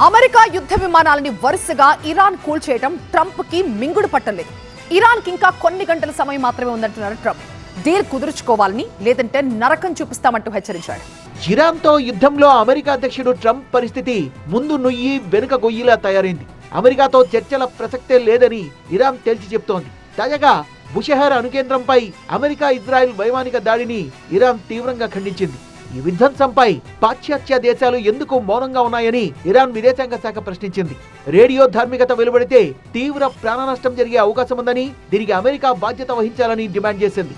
America యుద్ధ విమానాలని వరుసగా Iran కూల్చేయడం Trump కి మింగుడు పట్టలేదు. ఇరాన్ కి ఇంకా కొన్ని గంటల సమయం మాత్రమే ఉందంటున్నారు ట్రంప్. డీల్ కుదుర్చుకోవాలని, లేదంటే నరకం చూపిస్తామంటూ హెచ్చరించాడు. ఇరాన్తో యుద్ధంలో అమెరికా అధ్యక్షుడు ట్రంప్ పరిస్థితి ముందు నుయ్యి వెనుక గొయ్యిలా తయారైంది. అమెరికాతో చర్చల ప్రసక్తే లేదని ఇరాన్ తేల్చి చెప్తోంది. తాజాగా బుషెహర్ అణుకేంద్రంపై అమెరికా ఇజ్రాయెల్ వైమానిక దాడిని ఇరాన్ తీవ్రంగా ఖండించింది. ఈ విధ్వంసంపై పాశ్చాత్య దేశాలు ఎందుకు మౌనంగా ఉన్నాయని ఇరాన్ విదేశాంగ శాఖ ప్రశ్నించింది. రేడియో ధార్మికత వెలువడితే తీవ్ర ప్రాణ నష్టం జరిగే అవకాశం ఉందని, దీనికి అమెరికా బాధ్యత వహించాలని డిమాండ్ చేసింది.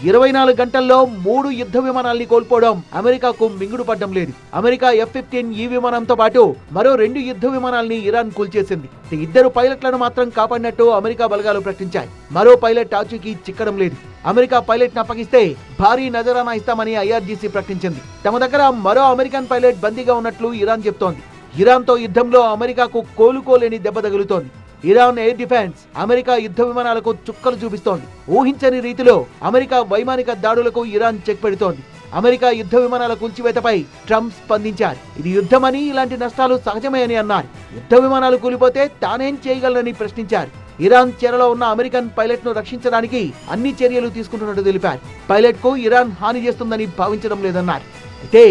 24 గంటల్లో 3 యుద్ధ విమానాల్ని కోల్పోవడం అమెరికాకు మింగుడు పడ్డం లేదు. అమెరికా F-15 విమానంతో పాటు మరో 2 యుద్ధ విమానాల్ని ఇరాన్ కూల్చేసింది. 2 పైలట్లను మాత్రం కాపాడినట్టు అమెరికా బలగాలు ప్రకటించాయి. మరో పైలట్ ఆచూకీ చిక్కడం లేదు. అమెరికా పైలట్ ను అప్పగిస్తే భారీ నజరానా ఇస్తామని IRGC ప్రకటించింది. తమ దగ్గర మరో అమెరికన్ పైలట్ బందీగా ఉన్నట్లు ఇరాన్ చెప్తోంది. ఇరాన్తో యుద్ధంలో అమెరికాకు కోలుకోలేని దెబ్బ తగులుతోంది. ఇరాన్ ఎయిర్ డిఫెన్స్ అమెరికా యుద్ధ విమానాలకు చుక్కలు చూపిస్తోంది. ఊహించని రీతిలో అమెరికా వైమానిక దాడులకు ఇరాన్ చెక్ పెడుతోంది. అమెరికా యుద్ధ విమానాల కూల్చివేతపై ట్రంప్ స్పందించారు. ఇది యుద్ధమని, ఇలాంటి నష్టాలు సహజమే అని అన్నారు. యుద్ధ విమానాలు కూలిపోతే తానేం చేయగలనని ప్రశ్నించారు. ఇరాన్ చెరలో ఉన్న అమెరికన్ పైలట్ ను రక్షించడానికి అన్ని చర్యలు తీసుకుంటున్నట్టు తెలిపారు. పైలట్ కు ఇరాన్ హాని చేస్తుందని భావించడం లేదన్నారు. అయితే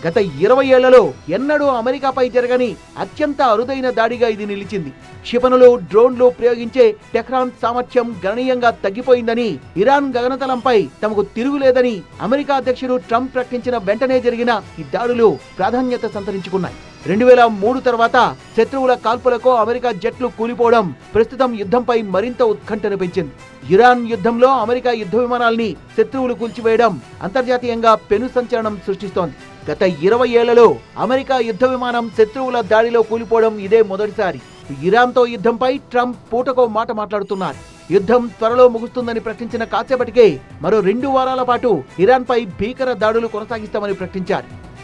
గత 20 ఏళ్లలో ఎన్నడూ అమెరికాపై జరగని అత్యంత అరుదైన దాడిగా ఇది నిలిచింది. క్షిపణులు, డ్రోన్లు ప్రయోగించే టెహ్రాన్ సామర్థ్యం గణనీయంగా తగ్గిపోయిందని, ఇరాన్ గగనతలంపై తమకు తిరుగులేదని అమెరికా అధ్యక్షుడు ట్రంప్ ప్రకటించిన వెంటనే జరిగిన ఈ దాడులు ప్రాధాన్యత సంతరించుకున్నాయి. 2003 తర్వాత శత్రువుల కాల్పులకు అమెరికా జట్లు కూలిపోవడం ప్రస్తుతం యుద్ధంపై మరింత ఉత్కంఠను పెంచింది. ఇరాన్ యుద్ధంలో అమెరికా యుద్ధ విమానాల్ని శత్రువులు కూల్చివేయడం అంతర్జాతీయంగా పెను సంచలనం సృష్టిస్తోంది. గత 20 ఏళ్లలో అమెరికా యుద్ధ విమానం శత్రువుల దాడిలో కూలిపోవడం ఇదే మొదటిసారి. ఇరాన్తో యుద్ధంపై ట్రంప్ పూటకో మాట మాట్లాడుతున్నారు. యుద్ధం త్వరలో ముగుస్తుందని ప్రకటించిన కాసేపటికే మరో 2 వారాల పాటు ఇరాన్పై భీకర దాడులు కొనసాగిస్తామని ప్రకటించారు.